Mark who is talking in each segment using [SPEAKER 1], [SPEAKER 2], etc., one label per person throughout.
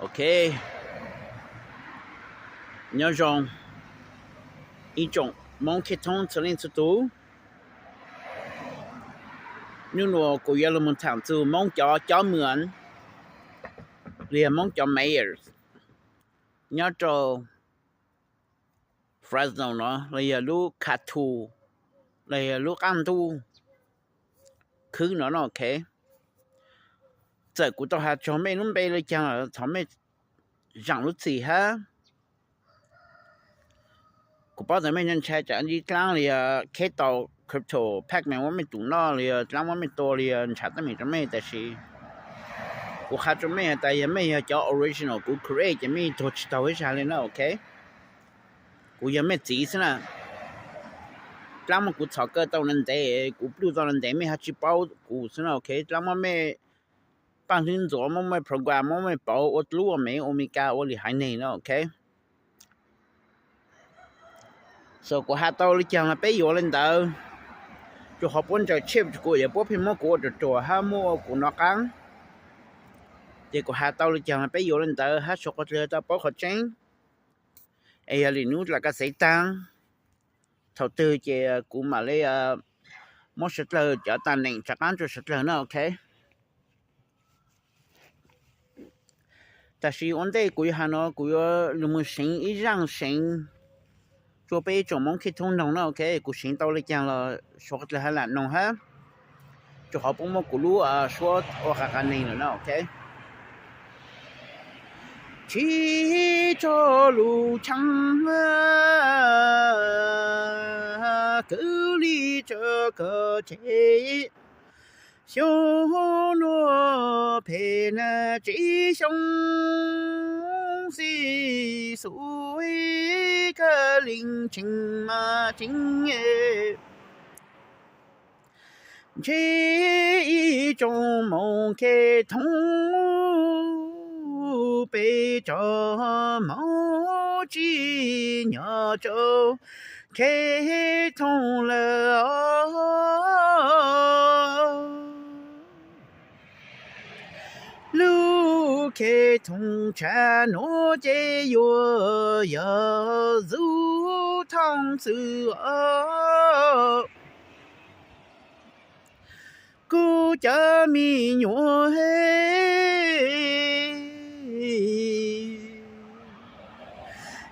[SPEAKER 1] OK， 有种一种蒙克通指令制度，你若古月了蒙堂就蒙叫门，连蒙叫 mayors， 有种 Fresno เนาะเลยลูกคาทูเลยลูกอันตูคือเนาะโอเค这古到还专门弄背了讲了，他们让路子哈，古包咱们人才讲你讲了，开到 crypto pack 面我们读了了，讲我们多了，查得没准备，但是我还准备，但也没有叫 original，古 create 也没多知道为啥了呢 ，OK， 古也没知是呢。讲我古炒个到人得，古不到人得没还去包古是呢 ，OK， 讲我们。帮人做我们 program 我们包我รู้ว่าไม่โอเมก้า我厉害呢เนาะ OK 所以我还到了讲了被有人到就好本就 chip ก็也บ่พิมพ์ก็จะตัวหาหมู่กูนอกกันเดี๋ยวก็หา到了讲了被有人到หาสก็จะบ่เข้าใจไอ้ลินูแล้วก็เสียตังค์เท่าตื้อเจกูมาเลยบ่สุดเลยจะตานนึงจากนั้นจะสุดเลยเนาะ OK但是我哋佢下呢，佢要你们神一让神做被做梦去通通了 ，OK， 佢神到了讲了，说了还难弄哈，就好帮我咕噜说我看看你了呢 ，OK。骑着路长沟里这个街。小罗陪那吉凶是所谓个灵情嘛经耶，这一种梦开通被着梦几鸟州开通了。路开通山路街哟哟如汤走古家民哟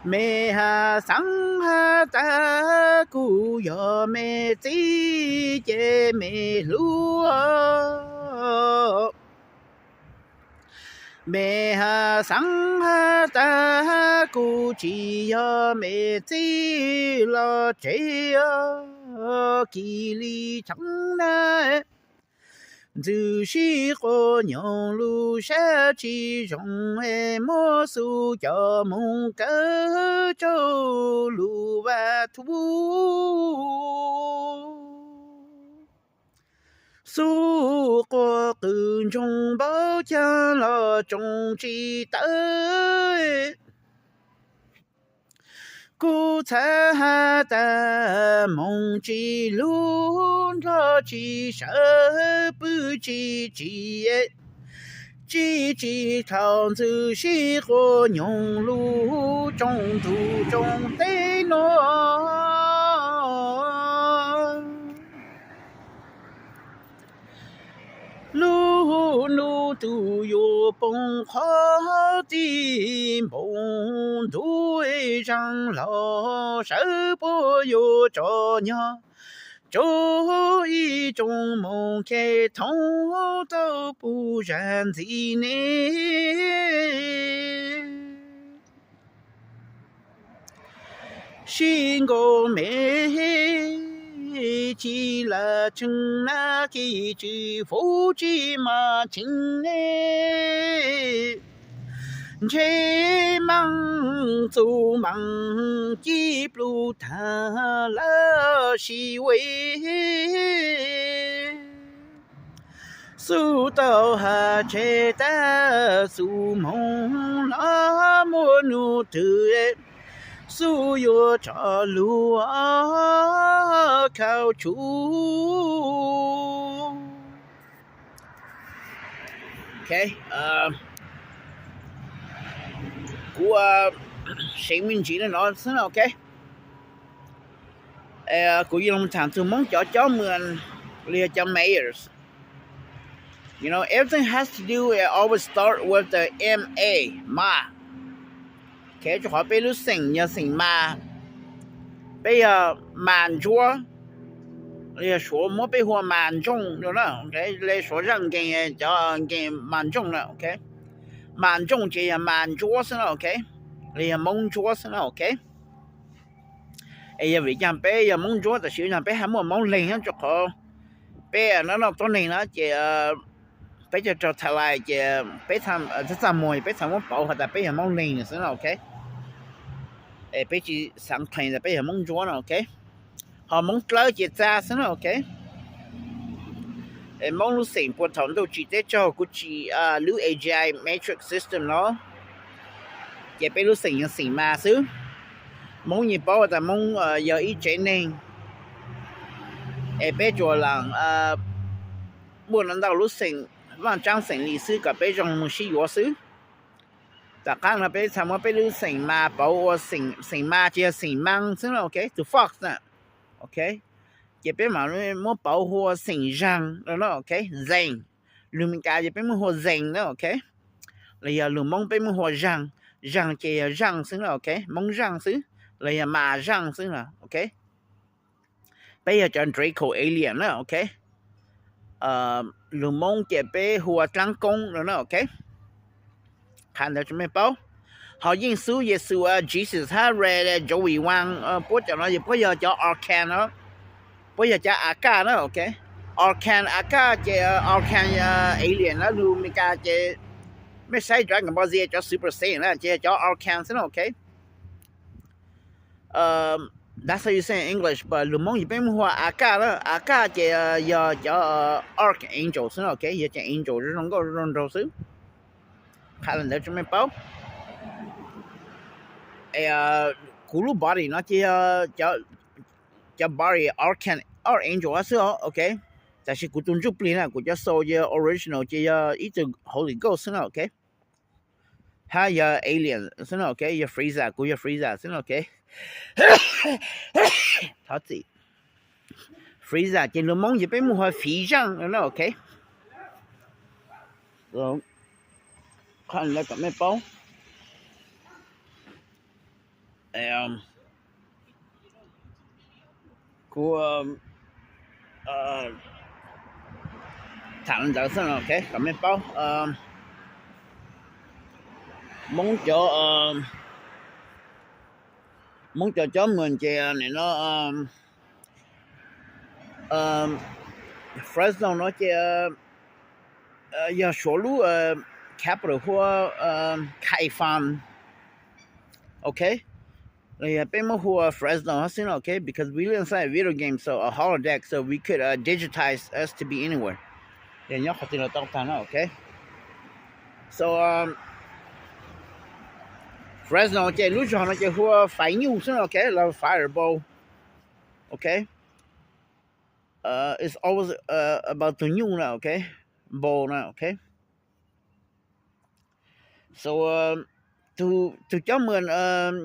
[SPEAKER 1] 没哈上哈大古哟没自己没路没哈上哈大古吉呀没走了这呀吉里长来就是和娘路下其中的莫苏叫梦个走路哇土苏国跟中包讲了中基德古才哈的梦记录了几首不记记记记唱子西和牛路中途中得诺路路都有崩好的梦对上老手不有着娘这一种梦开通都不然的呢心个美起了成那几句福气嘛情哎这忙做忙记不他了西为苏到哈这的苏梦那么努的所有着路靠出OK của sinh minh chỉ nó xin ok của yêu thằng tụi mong cho mượn liền cho mayors. You know, everything has to do. Always start with the ma. Okay, cho họ bây lúc sinh nhờ sinh ma. Bây giờ màn chúa, liền số mỗi bây hoa màn trung rồi đó. Okay, liền số rằng cái cho cái màn trung là okay. Màn trung chỉ là màn chúa xin okay. Liền mong chúa xin okay. Giờ vì chẳng bây giờ mong chúa thì sự là bây hàm mong lên hết cho họ. Bây giờ nó tốt này nó chỉ bây giờ cho thay lại chỉ bây tham rất là mồi bây tham muốn bảo họ bây giờ mong lên nữa ok bây giờ sáng thành là bây giờ mong chúa ok họ mong lấy chỉ ra nữa ok mong lúc sinh của thằng đâu chỉ để cho cái chỉ lưu AGI matrix system nó chỉ bây lúc sinh mà xứ mong như bảo là mong giờ ý chế nên bây giờ là muốn làm đâu lúc sinh văn章成历史个被种是药师，大家那被他们被路成嘛，把我成嘛就成忙，真的 OK， 就 fox 呢 ，OK， 这边嘛那么保护成人，了咯 OK， 人，路面家这边么和人呢 OK， 来呀路蒙边么和人，人这人真的 OK， 蒙人是，来呀马人真的 OK， 被呀叫 Draco alien 呢 OK。lùm mông chế bê hùa trăng công rồi nó ok khán được chúng mình bao họ yên sư Giêsu Jesus ha re Joey Wang bố cho nó bây giờ cho Arcan nó bây giờ cho Aka nó ok Arcan Aka chế Arcan alien nó lùm mình cả chế mấy sai Dragon Ball Z cho Super Saiyan nó chế cho Arcan nó ok that's how you say in English, but lumong you been hua aka je ya archangel so okay ya je angel rong go rong do su khalan da chme pao kulu body nó je cho body archangel asu okay ta shi ku tun ju pli na ku ja so je original je ít từ Holy Ghost so okay ha ya alien so okay ya Frieza ku ya Frieza so okay thọ gì Frieza trên lúa mông gì bé mua hoa phí răng nó ok rồi còn là cái mấy bao của thằng đó xong ok cái mấy bao mong cho mình chè này nó Fresno nó chè giờ số lú capital của Khai Phan okay like bên mà của Fresno xin okay because we live inside a video game so a holodeck so we could digitize us to be anywhere then nhớ phải là tao thằng nó okay so Fresno chơi lúc cho nó chơi hua phải nhiều xin ok là fireball okay it's always about the new now okay ball now okay so to cho mình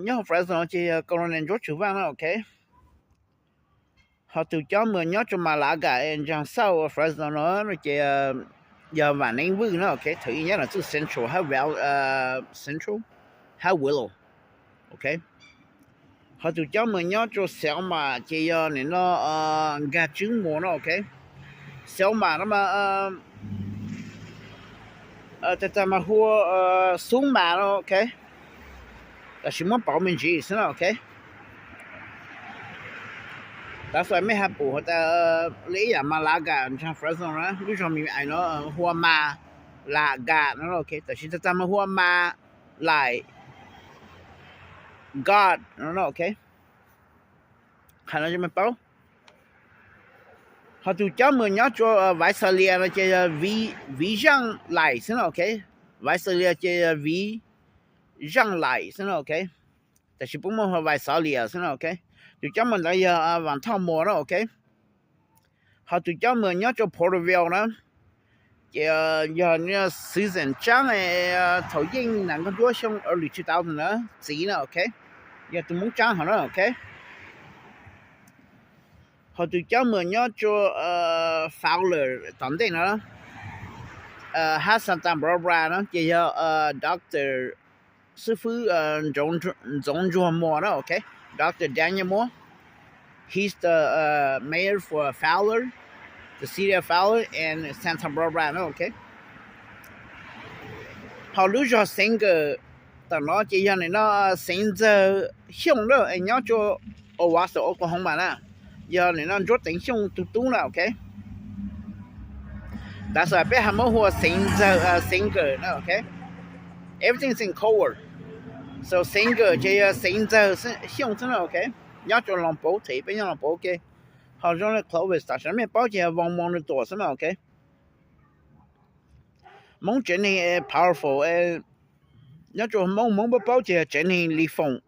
[SPEAKER 1] nhớ Fresno chơi Colonel George vang okay họ từ cho mình nhớ cho Malaga trong sau Fresno nó chơi giờ và nên vui nó okay thử nhớ là từ Central how well Central how Willow okay họ tụi cháu mình nhớ cho xéo mà chỉ này nó gà trứng mua nó okay xéo mà nó mà ta mà hua xuống mà nó okay là chỉ muốn bảo mình gì nữa okay ta phải mấy hạt bù ta lấy à mà lá gà trong Fresno đó lúc cho mình ai nó hua mà là gà nó okay ta chỉ ta mà hua mà lại God, no, okay. Khả năng cho mình bảo. Họ tụi cháu mình nhớ cho vài sở lìa là chơi vì răng lại, xin okay. Vài sở lìa chơi vì răng lại, xin okay. Tại vì bố họ vài sở lìa, xin okay. Tụi cháu mình lại vàng thao mùa đó, okay. Họ tụi cháu mình nhớ cho Porterville đó. giờ như season trắng này thầu yên nàng con chúa xong early 2000 nữa gì nữa ok giờ tôi muốn trắng hả nó ok họ tụi cháu mà nhớ cho Fowler tận đây nữa hát Santa Barbara đó chỉ Dr. sư phụ John Moore đó ok Dr. Daniel Moore he's the mayor for Fowler the city of Fowler and Santa Barbara đó ok họ lúc cho sinh cái tao nó chỉ này nó sinh ra xong đó anh nhớ cho Owasso Oklahoma nè giờ này nó rút tính xong tụt là ok that's why bé hàm hoa sinh ra singer nó ok everything's in cold so singer chỉ sinh ra xong thế nào ok nhớ cho lòng bố thì bé nhớ lòng bố ok họ cho nó Clovis ta sản bao giờ vòng mong được tổ thế nào ok mong chuyện này powerful nhớ cho mong bao giờ chuyện này lý phong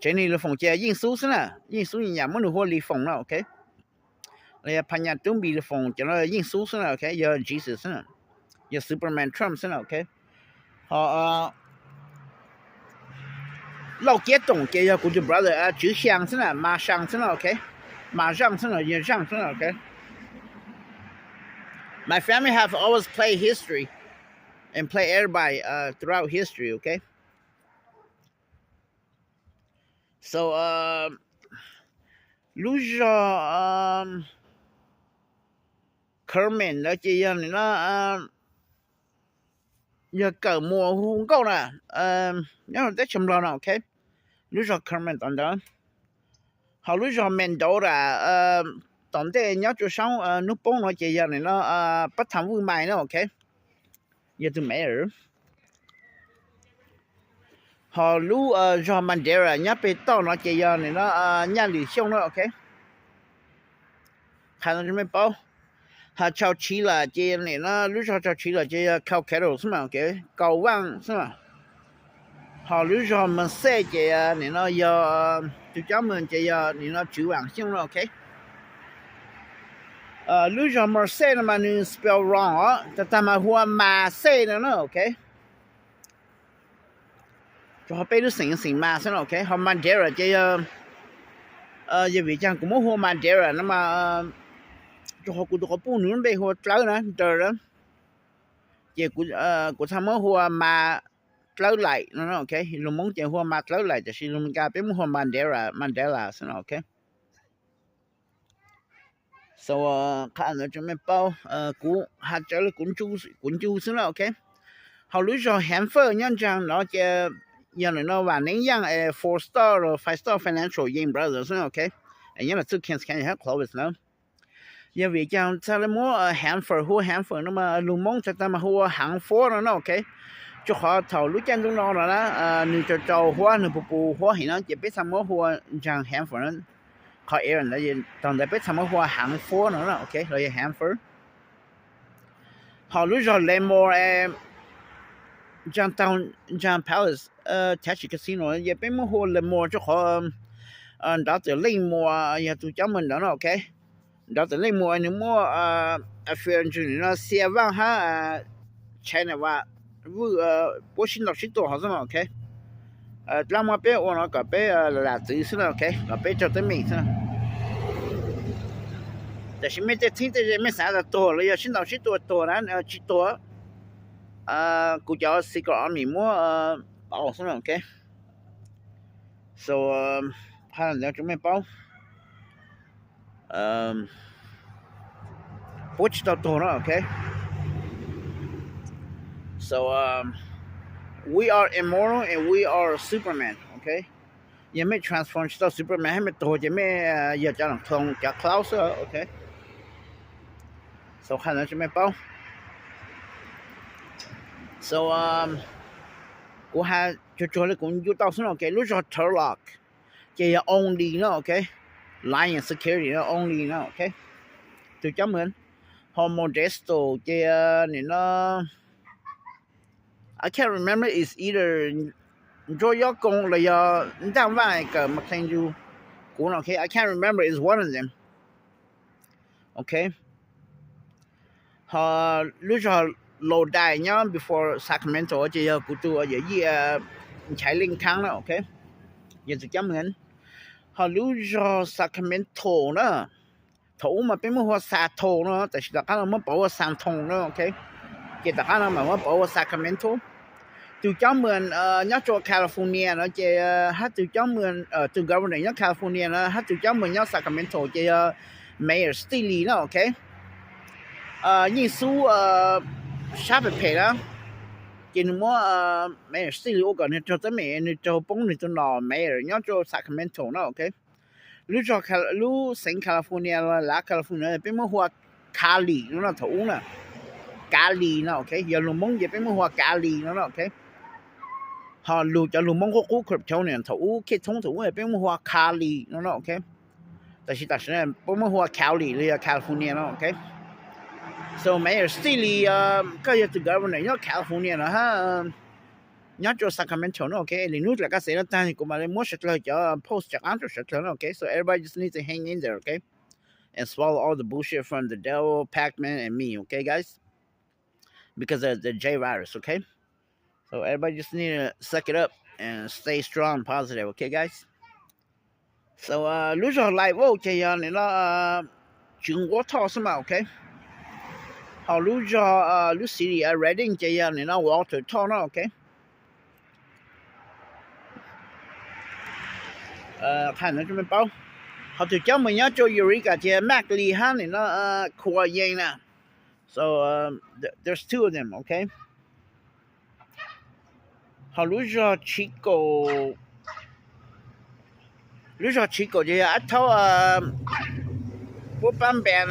[SPEAKER 1] chuyện này lý phong chỉ 印书是呢印书nhà muốn được hoa lý phong nào ok là phải nhà chuẩn bị lý phong cho nó 印书是呢 ok giờ Jesus 是呢giờ Superman Trump 是呢 ok họ老街动这个估计 brother 就像是呢马上是呢 ok马上是呢也上是呢 ok my family have always played history and play everybody throughout history okay so lúc giờ Kerman đó chị này nó giờ cỡ mùa hung câu nè nhớ là tết chầm lo nào ok lúc giờ Kerman tận đó họ lúc giờ Mendoza tận thế nhớ cho sống nước bóng nó chị này nó bắt thằng vui mày nó ok giờ từ mẹ ở họ lúc giờ Mandela nhớ về tao nó chị này nó nhà lì xong nó ok khai nó cho mấy bao họ chào chỉ là chị này nó lúc chào chỉ là chị cao kettle 是吗 ok cầu vang 是吗 họ lúc giờ mình xe chị này nó giờ tụi cháu mình chị này nó chịu vàng xong rồi ok lúc giờ mình xe mà mình spell wrong á ta mà hoa mà xe nó ok cho họ bây giờ sinh mà xong ok họ Mandela chị giờ vị trang cũng muốn hoa Mandela nó mà cho họ cũng có bốn nữa đây hoa trâu nè trời đó chị của tham mới hoa mà trâu lại nó ok lúc muốn chị hoa mà trâu lại thì lúc mình gặp biết muốn hoa Mandela xong ok so các anh ở trong mấy bao cũng hạt trở lại cũng chú xong ok họ lúc cho Hanford nhân trang nó chỉ giờ này nó vào nén yang 4 star or 5 star financial Yin brothers ok and you know two can help Clovis no giờ vì chàng sao lại mua Hanford nó mà luôn mong cho ta mà hoa hạng phố nó ok cho họ thầu lúc chân trong nó rồi đó nửa trâu hoa nửa bù hoa thì nó chỉ biết sao mua hoa chàng Hanford nó họ Aaron là gì toàn đại biết sao mua hoa hạng phố nữa ok rồi Hanford họ lúc rồi Lemore John Palace Tachi Casino giờ biết mua hoa Lemore cho họ đó từ Lemore giờ tụi cháu mình đó ok đó từ Lemore nếu mua affair chuyện nó xe vang ha China và vừa bố xin đọc sĩ tổ họ sao ok làm mà bé ôn nó cả bé là tự xin ok cả bé cho tới mình saoแต่ฉันไม่ได้ทิ้งแต่ไม่สาระตัวเลยฉันต้องชิดตัวนั้นชิดตัวกูจะเอาสิกรมีมั่วเอาใช่ไหมโอเค so ผ่านแล้วจะไม่เป้าพูดตัวนะโอเค so we are immortal and we are Superman okay ยังไม่ transform ตัว Superman ให้มันตัวจะไม่อยากจะหลังทองจาก Klaus โอเค so 看到这边包 so 我还就做了工作到时候给路上 Turlock 这要 only 呢 OK Lion Security 呢 only 呢 OK 就专门 Modesto 这你呢 I can't remember is either 做要工了要单位个 McLean 就工 OK I can't remember is one of them OK họ lúc họ lâu đại nhá before Sacramento chỉ cụ tu ở dưới chạy linh kháng đó ok giờ thực chấm ngắn họ lúc họ Sacramento đó thủ mà bên mua sa thô nóแต่là cái mà bảo san thong đó ok cái đó cái mà bảo Sacramento từ chấm mượn nhớ cho California nó chỉ hát từ chấm mượn từ governor nhớ California nó hát từ chấm mượn nhớ Sacramento chỉ Mayor Steely đó ok nhìn số Sharp pay đó chỉ mua Mayor Steely ô còn cho tới mẹ cho bông cho nó Mayor nhớ cho Sacramento đó ok lúc cho lúc sinh California là California bên mua hoa Cali nó thủ nè Cali nó ok giờ lùm mông về bên mua hoa Cali nó ok họ lùm cho lùm mông có cú crypto này thủ kết thông thủ ở bên mua hoa Cali nó okแต่是bên mua hoa Cali là California nó ok so Mayor Steely cái giờ từ governor nhớ California nó ha nhớ cho Sacramento no okay li nút là cái sẽ là tan cũng mà mua sẽ là cho post cho answer sẽ là okay so everybody just needs to hang in there okay and swallow all the bullshit from the devil Pac-Man and me okay guys because of the J virus okay so everybody just need to suck it up and stay strong and positive okay guys so lúc rồi lại vô chơi này nó Trung Quốc thọ xem okay họ lúc rồi lúc City Reading chơi này nó Walter thọ nó okay看nó chúng mình bao họ từ cháu mình nhớ cho Eureka chơi Mackley han này nó khua dây nè so there's two of them okay họ lúc Chico chơi ở thâu bố bám bèn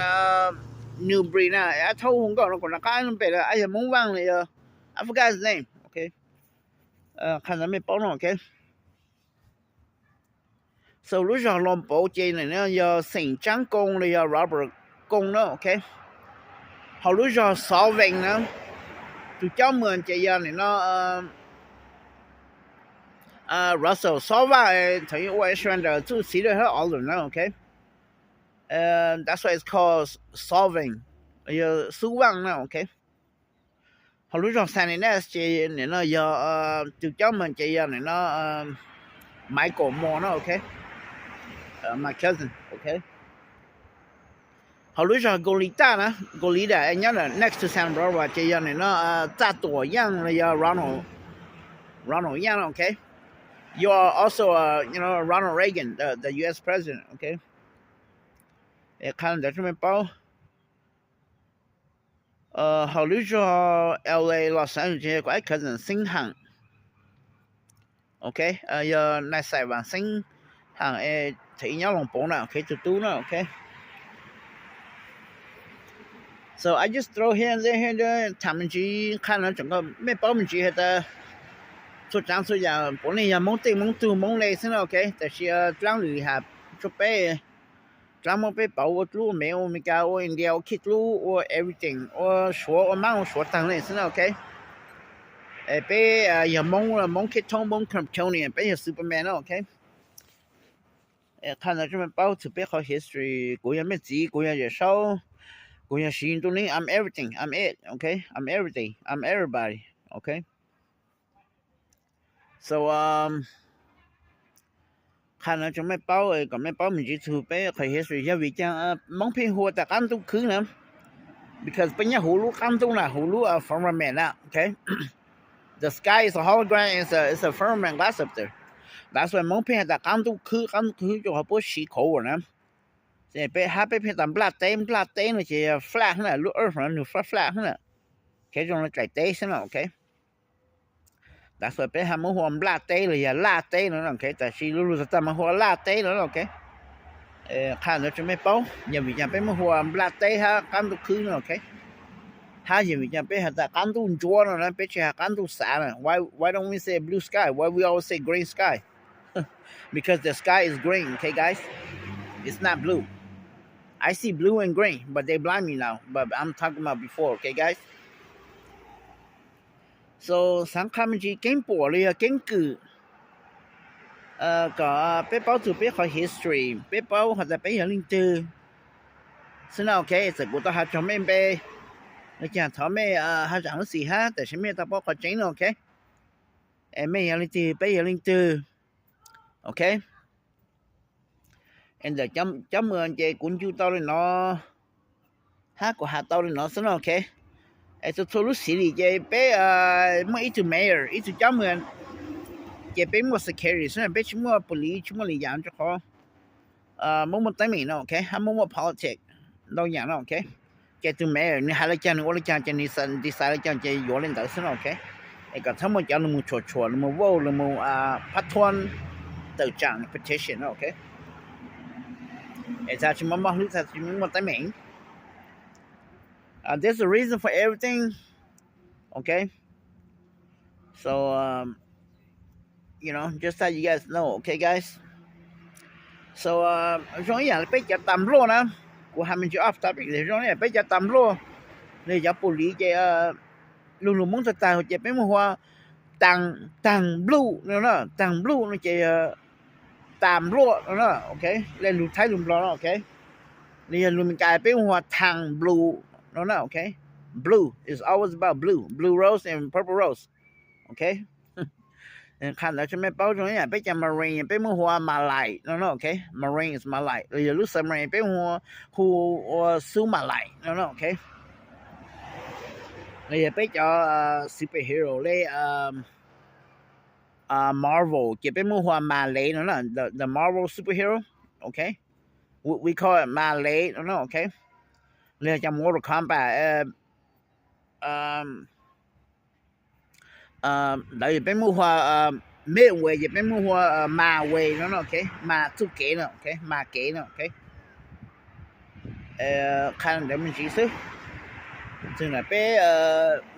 [SPEAKER 1] Newbury nè ở thâu không có nó còn là cái nó bèn là ai muốn vang này I forgot his name okay 看nó mình bao nó okay so lúc giờ lòng bộ chơi này nó do Saint John công là do Robert công đó ok họ lúc giờ solving nữa tụi cháu mình chơi này nó Russell solve thấy我选的就写的很好了okay that's why it's called solving 有数忘呢 okay họ lúc giờ San Ines chơi này nó do tụi cháu mình chơi này nó Michael Moore nó okay my cousin okay họ lúc giờ Golita nè Golita anh nhớ là next to Santa Barbara chơi này nó炸朵样là do Ronald Young okay you are also you know Ronald Reagan the US president okay看得这么包họ lúc giờ LA Los Angeles của cousin sinh hàng okay giờ này sai vàng sinh hàng thấy nhau lòng bộ nào okay tụi tú nào okay so I just throw here and there thằng mình chỉ khăn nó chẳng có mấy bao mình chỉ hết số trang số giờ bữa nay giờ mong tiền mong tu mong lệ xin okay tại vì trang lười hạp chụp bé trang mong bé bảo lu mẹ mình cao India kit lu or everything or số mang số tăng lên xin okay bé giờ mong kit thông mong Kryptonian bé giờ Superman okay看到这么包特别好 history 国人没记国人也少国人心中里 I'm everything I'm it okay I'm everything I'm everybody okay so 看到这么包咁么包mình chỉ特别好 history 因为讲蒙平湖的感都去呢 because 本来葫芦感都啦葫芦firmament 啦 okay the sky is a hologram it's a firmament glass up there that's why 蒙平的感都去就好不洗口呢这被哈被骗当 blood stain 那些 flat 呢 look earth 呢 flat 呢其中的在 station okay that's why 被他们说 blood stain 了呀 blood stain 了 okay 但是路上他们说 blood stain 了 okay 看到这么包因为讲被们说 blood stain 哈感都去了 okay 他因为讲被他的感都捉了呢被他感都散了 why don't we say blue sky why we always say green sky because the sky is green okay guys it's not blue I see blue and green but they blind me now but I'm talking about before okay guys so สังคมจีเก่งปัวเลยเก่งกือก็ไปเป้าจุไปขอ history ไปเป้าเขาจะไปอย่างลิงจือซึ่งโอเคสกุลต่อหาจอมเอ็มไป你讲他们还讲是哈，但是没他包括真了 ，OK？ 没有人知，没有人知 ，OK？ 现在咱们这关注到了喏，哈个下到了喏是喏 ，OK？ 这错路市里这被么一直 mayor， 一直咱们这被么 security， 是被什么 police 什么里样就好，么对面喏 ，OK？ 还么 politics， 都样喏 ，OK？这就没有，你还来讲，我来讲，这你三第三来讲，这有人都是 OK。ไอ้ก็ทั้งหมดจะนำชัวร์ๆนำว่านำพัฒน์ต่อจัง petition โอเคไอ้ถ้าชิมมาหรือถ้าชิมมาตั้งเองthere's a reason for everything okay so you know just so you guys know okay guys so ช่วงนี้ไปจะตามโลนะกูทำมันจะ off topic เลยช่วงนี้ไปจะตามโลเลยจะปุริจะลุงๆมึงจะตายจะเป็นหัวต่างบลูเนาะต่างบลูนี่จะตามโลเนาะโอเคแล้วลุงไทยลุงรอโอเคนี่ลุงกลายเป็นหัวทางบลูเนาะโอเค blue is always about blue rose and purple rose okay คันแล้วจะไม่เป้าตรงนี้ไปจะ marine เป็นหัวมาลายเนาะโอเค marine is มาลายหรือรู้สึก marine เป็นหัวซูมาลายเนาะโอเคนี่ไปจะ superhero เลย Marvel จะเป็นหัวมาเลยเนาะ the Marvel superhero okay we call it มาเลยเนาะโอเคเลยจะ Mortal Kombat แล้วจะเป็นหัวMidway จะเป็นหัวมาเวเนาะโอเคมาทุกเกเนาะโอเคมาเกเนาะโอเคคันเดี๋ยวมันสิซื้อซึ่งน่ะไป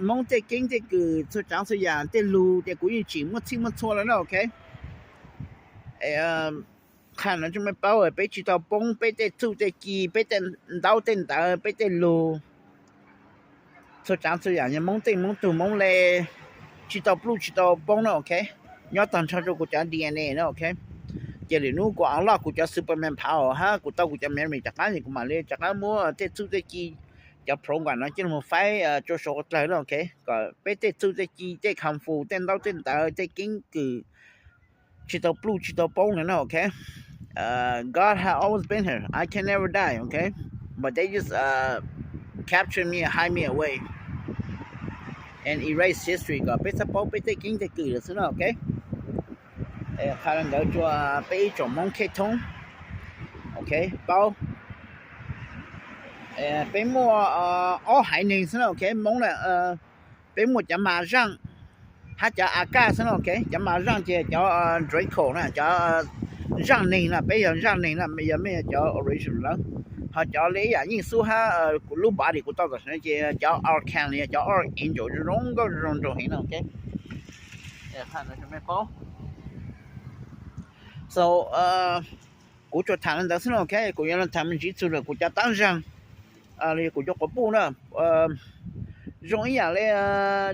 [SPEAKER 1] มอง这经这个出长这样这路这古语节目听不错了เนาะโอเค看了就没包ไป知道崩ไป这出这机ไป这到这到ไป这路出长这样也蒙这蒙都蒙嘞知道不知道崩了 OK 要当初就กูจะ DNA เนาะโอเค这里如果Allah กูจะ Superman power ฮะกูต้องกูจะ Mary จากนั้นกูมาเลยจากนั้นมัว这出这机จะพร้อมกันเนาะจะมาไฟจะโชว์เลยเนาะโอเคก็ไปเตะสู้เตะจีเตะคัมฟูเต้นดาวเต้นตาเตะกิ้งคือชิโตบลูชิโตปงเนาะโอเคGod has always been here I can never die okay but they just capture me and hide me away and erase history ก็ไปสปอไปเตะกิ้งเตะคือซะเนาะโอเคคารันเดี๋ยวจะไปจมมงเคทงโอเคเป้า俾我海宁先 OK 蒙了俾我只马上他叫阿嘎先 OK 只马上就叫Draco 呢叫让宁了俾人让宁了没有叫 original 了他叫你呀因素哈路巴里古到的是叫 Arcane 叫 Archangel 这种个这种型 OK 看的是没包 so กูจะทางนั้นซึ่ง OK กูยังทำมันจิตสุดกูจะตั้งจัง你กูจะกปูนะ容易啊嘞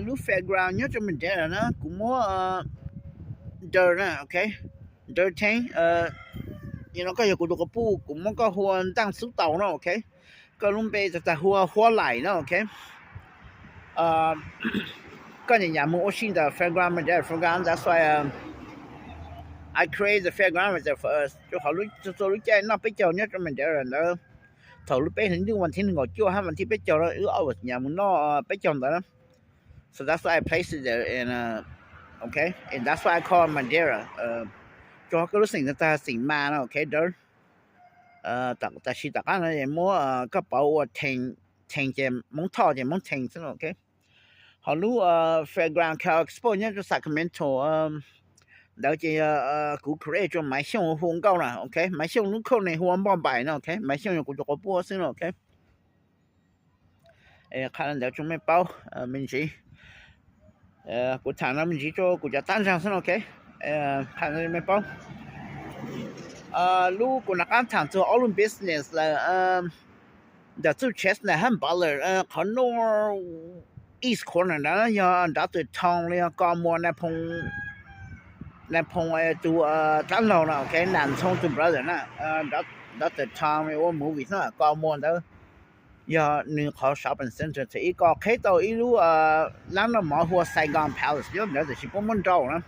[SPEAKER 1] 路 fairground เนี่ยจะมันเดนะกูมัวdirt นะ okay dirt tank you know ก็อยู่กูจะกปูกูมัวก็หัวตั้งสุดเต่านะ okay ก็ลงไปจะหัวไหลนะ okay ก็อย่างมึงโอชิน的 fairground มันเด fairground that's why I create the fairground reserve first 就好路就做路ใจ那ไปเจ้าเนี่ยจะมันเดนะถอลุไปถึงวันที่1ก็จ่อให้วันที่ไปจ่อแล้วเอาอย่างมึงเนาะไปจ่อแล้ว so that's why I place it there and okay and that's why I call Madeira จ่อก็รู้สึกตาสิ่งมาเนาะ okay เด้อแต่สิตะกันเนี่ยมัวกระเป๋าแทงจะมงท่อจะมงแทงซะโอเค好路fairground car expo เนี่ย就 Sacramento แล้วจะกู create จนหมายช่วงหัวเก่าน่ะโอเคหมายช่วงนู้นเข้าในหัวบ่อใบเนาะโอเคหมายช่วงกูจะก็ปัวซึ่งโอเคคันเดี๋ยวจะไม่เป้ามันสิกูถามแล้วมันสิโจกูจะตั้งจังซึ่งโอเคคันไม่เป้าลูกกูนักการถามตัว all in business แล้วเดี๋ยวตู้ chest นะฮัมบัลเลอร์corner east corner นะยาดัตทองเลยก็มัวในพงในพงตัวตั้งเรานะโอเค南充ตัว brother นะthat's the time we all movies นะก็มวนเด้อ ya new call shopping center ที่ก็เคยตัวอีรู้ร้านหมอหัว Saigon Palace เดี๋ยวเดี๋ยวสิบ่มันเจ้านะ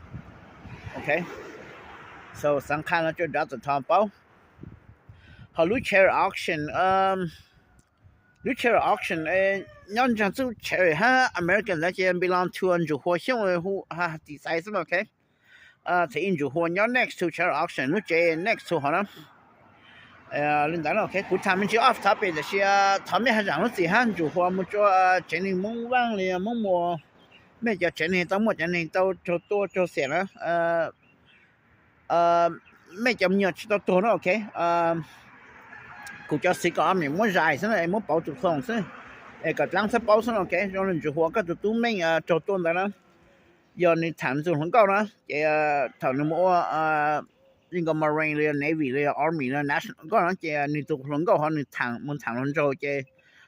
[SPEAKER 1] โอเค so สังขารจะดัดทองเป้าเขารู้ share auctionรู้ share auction ย้อนจังสู้ share ฮะ American แล้วจะ belong to อันอยู่หัวช่วงหัวฮะดีไซน์ใช่มั้ยโอเคที่อินอยู่หัวย้อน next to share auction รู้เจ next to เขานะ领导 OK กูทำมันชื่อ off topic แต่是ทำไม่ให้让สิฮันอยู่หัวมันจะเจนี่มุ่งว่างเลยมุ่งมัวไม่จะเจนี่ต้องหมดเจนี่ต้องตัวจะเสียนะไม่จะมีจะตัวนะโอเคกูจะสิก็มีมั่วใจซะนะมั่วเป่าจุดส่งซะก็ตั้งซะเป่าซะโอเคย้อนอยู่หัวก็จะตู้ไม่จะตัวแล้วนะย้อนในฐานส่วนของเก่านะแถวนั้นมั่ว应该 Marine เลย Navy เลย Army เลย National ก็นั่นจะนี่ตัวคนก็เขานี่ทางมันทางนั้นจะ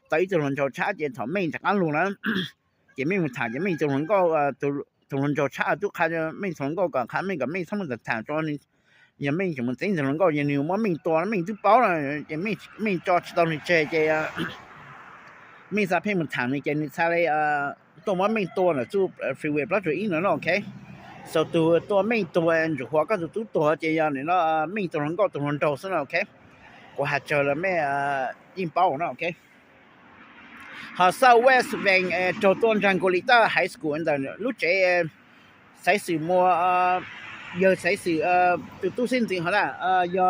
[SPEAKER 1] ต่อยตัวคนจะช้าจะถอดไม่จากอันรู้นะจะไม่มันทางจะไม่ตัวคนก็ตัวคนจะช้าทุกครั้งจะไม่ตัวคนก็กับครั้งไม่กับไม่ทั้งหมดทางจอนี่ยังไม่จะมันจริงตัวคนก็ยังอยู่มันไม่ตัวไม่ทุกเป้านะจะไม่จอดตอนนี้จะไม่ทราบให้มันทางนี่จะนี่ใช่เลยตัวมันไม่ตัวนะจู่ freeway แล้วจะอีกนะโอเคso ตัวไม่ตัวอยู่หัวก็ตัวจะอย่างนี้เนาะไม่ตัวนั้นก็ตัวนั้นโตซะนะโอเคกูหาเจอแล้วแม่ยิงเป้านะโอเคหา Southwest Bank โจต้นจังกุลิต้า High School นั่นรู้จักใส่สื่อมัวเยอะใส่สื่อตู้สิ้นจริงเขาล่ะยอ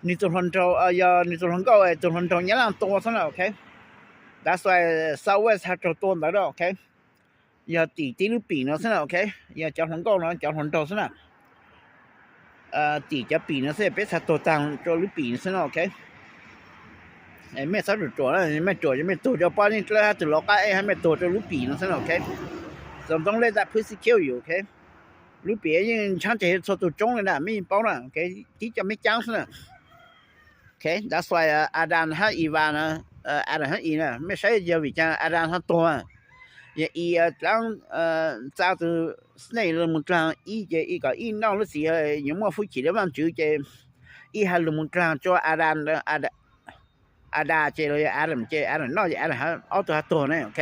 [SPEAKER 1] นี่ตัวนั้นโตยอนี่ตัวนั้นก็ตัวนั้นโตอย่างนั้นตัวซะนะโอเค that's why Southwest หาโจต้นแล้วโอเค要地路边了是啦 OK 要交通高了交通道是啦地脚边了是别啥多当做路边是啦 OK 没啥就做了没做就没做就把你这就落街还没做就路边了是啦 OK so don't let that pussy kill you OK 路边人抢这些车都中了啦没包了 OK 地脚没讲是啦 OK that's why Adam 他伊娃呢Adam 他伊呢没啥就为讲 Adam 他多อีตั้งจ้าตัวสเนลมุตรางอีเจอีก็อีน้องฤาษียังมั่วฟุจิได้บ้างจื้อเจอีฮัลมุตรางจ้าอาดาเจเลยอาดัมเจอาดัมน้อยอาดัมเอาตัวเนี่ยโอเค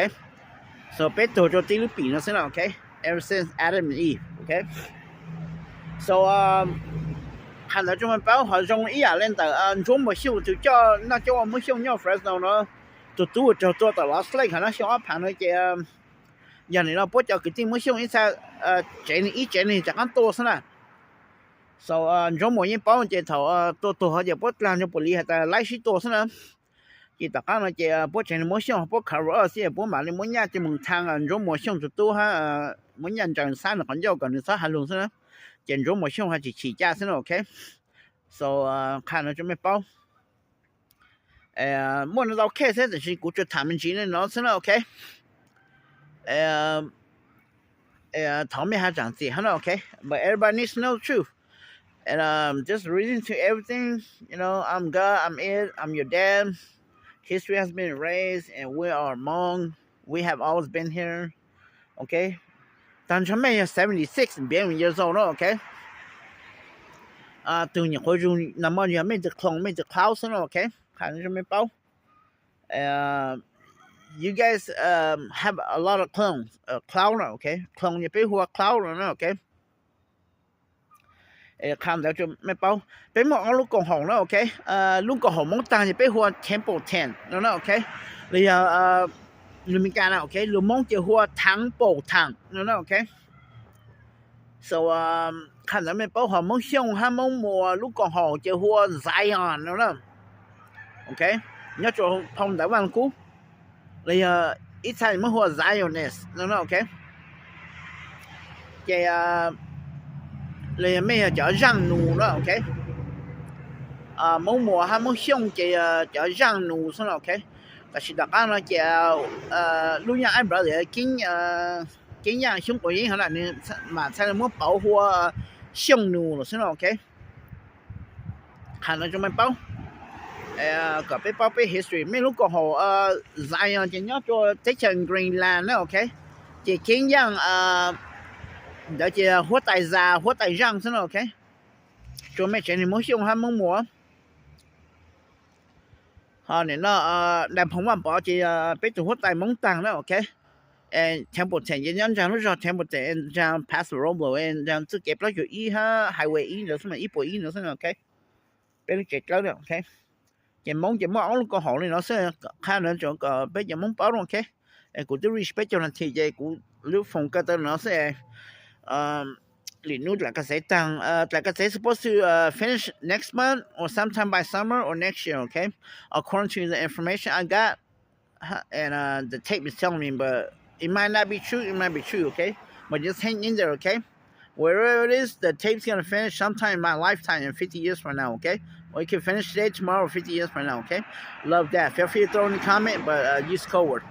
[SPEAKER 1] so เป็นตัวจตีลูกปีนะสินะโอเค ever since Adam and Eve โอเค so หันแล้วจงมันเป้าหันจงอีอย่างเล่นแต่จงไม่ชิว就叫那叫我们ชิวเนี่ย Fresno เนาะตัวแต่ว่าสไลด์ขนาดชิวผ่านเลยเจอย่างนี้เราพวกเจ้ากิจไม่ช่วงนี้เจนี่จากกันตัวซะนะ so จงหมดยังป้อนเจเถาตัวเขาจะพวกกลางจะปลีแต่ไล่ชิตัวซะนะจีตะกันเราเจพวกเจนี่ไม่ช่วงพวกคาร์เสียพวกมาเลยไม่ยากจะมึงทางจงหมดช่วงตัวฮะไม่ยันจังสั้นคนเดียวกันนี่ซะหันลงซะนะเจนจงหมดช่วงเขาจะฉีดยาซะนะโอเค so 看เราจะไม่เป้ามื่อเราแค่เส้นแต่กูจะทำมันจริงเนาะซะนะโอเคTommy has done see okay but everybody needs to know the truth and just reading to everything you know I'm God I'm it I'm your dad history has been erased and we are among we have always been here okay ตอนฉันไม่76 being years old okay ตัวอย่างคนอยู่น้ำมันยังไม่จะคลองไม่จะคลาวซะ okay ขันจะไม่เป้าyou guys have a lot of clones clown okay clone อย่าไปหัว clown นะ okay คำแล้วจะไม่เป้าเป็นหมอลูกกงหงนะ okay ลูกกงหงมองตาอย่าไปหัว temple 10นะ okay หรือลูมิการนะ okay หรือมองจะหัวทั้งโปทั้งนะ okay so คำแล้วไม่เป้าหัวมองช่องห้ามองมัวลูกกงหงจะหัว Zion นะ okay nhớ cho thông đã văn cú bây giờ ít thay mới hoa Zionist nó ok cái bây mấy chở răng nụ đó ok mỗi mùa hay mỗi xong cái chở răng nụ xong ok tại vì đặc nó cái lúc nhà anh bảo để kính nhà xuống của yến hả là mà sao muốn bảo hoa xong nụ rồi xong ok hành nó cho mình bảo cóไปเป้าไป history ไม่รู้ก็หอZion จะยอดตัว Texas Greenland นะโอเคจะเคียงอย่างเดี๋ยวจะหัวไตซาหัวไตย่างซะนะโอเคจนไม่ใช่ในมื้อช่วง5มื้อหมัว好，你那男朋友保持被中国大蒙当了 OK and 全部前人家讲说全部这样 pass road and 这样子给不了就一哈 highway 一的什么110的什么 OK 被你给了 OK 这蒙我个好你老是看人就个被这蒙包 OK กูจะ respect เจ้าหน้าที่กูรู้ฟงก็ต้องเนาะLinux like I say like I say supposed to finish next month or sometime by summer or next year, okay? According to the information I got and the tape is telling me, but it might not be true, it might be true, okay? But just hang in there, okay? Wherever it is, the tape's going to finish sometime in my lifetime in 50 years from now, okay? Or you can finish today, tomorrow, 50 years from now, okay? Love that. Feel free to throw in a comment, but use code word.